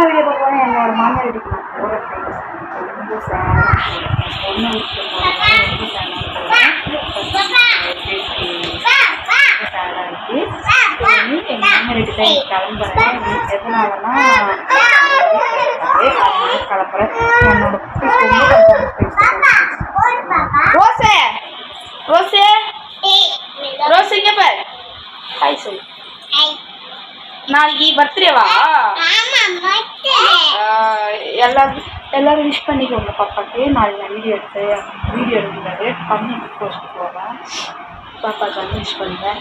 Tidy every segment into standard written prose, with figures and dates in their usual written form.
Video பார்க்க என்னோட மாமியார் வீட்டுக்கு நான் போகிறேன் ஃப்ரெண்ட்ஸ். ரொம்ப சேடாக பொண்ணு வீட்டுக்கு போகிறேன். ரொம்ப சேடாக இருக்குது. எங்கள் மாமியார் வீட்டுக்கு தான் கிளம்புறேன். எதனாலன்னா கிளம்புறேன். என்னோட ரோசே ரோசே ரோஸ் இங்கே பார். ஹாய் சொல்லு. நாளைக்கு பர்த்டேவா? எல்லாரும் விஷ் பண்ணிக்கோங்க பாப்பாக்கு. நாளைக்கு நான் வீடியோ எடுக்கிறாரு பண்ணி போஸ்ட் போகிறேன். பாப்பாவுக்கு வந்து விஷ் பண்ணுறேன்.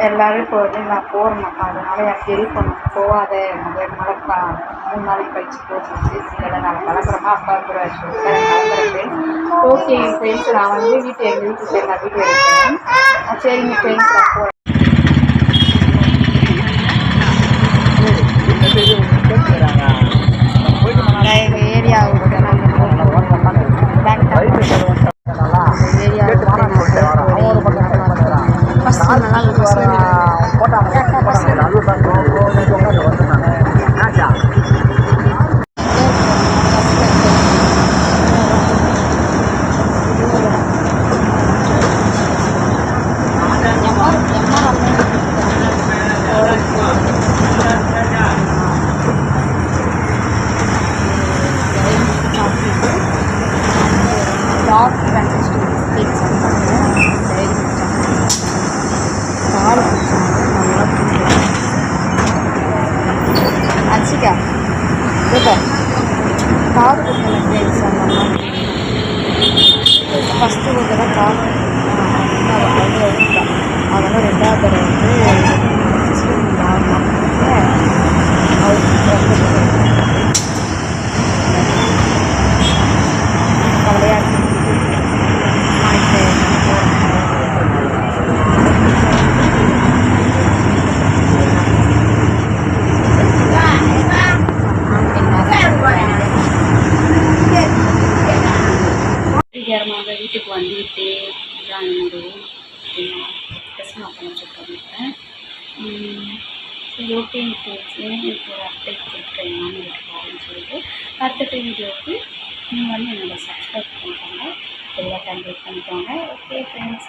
எல்லோரும் இப்போ வந்து நான் போகிறேன். அதனால் எனக்கு ஹெல்ப் பண்ண போகாத. 3 நாளைக்கு கழிச்சு போச்சு. இல்லை நான் கிளம்புறேமா அப்பா கூட கிளம்புறேன். ஓகே ஃப்ரெண்ட்ஸ், நான் வந்து எங்கள் வீட்டு சரி நான் வீடியோ எடுக்கிறேன். சரிங்க ஃப்ரெண்ட்ஸ், நான் போகிறேன். ஏரியாவுக்கு காது கொடுக்கல ஃப்ரெண்ட்ஸ். ஃபஸ்ட்டு ஒரு தடவை காது அதெல்லாம் 2வது தடவை வந்து விளையாட்டு வீட்டுக்கு வந்துட்டு இதான் என்னோட ட்ரெஸ் நான் பண்ணிட்டுருக்கேன். சரி ஓகே எனக்கு ஒரு அப்டேட் கொடுக்குறேன் நான் வீட்டுக்கு அப்படின்னு சொல்லிட்டு அடுத்த வீடியோவுக்கு நீங்கள் வந்து என்னோட சப்ஸ்கிரைப் பண்ணிக்கோங்க. எல்லா கம்ப்ளீட் பண்ணிக்கோங்க. Okay friends.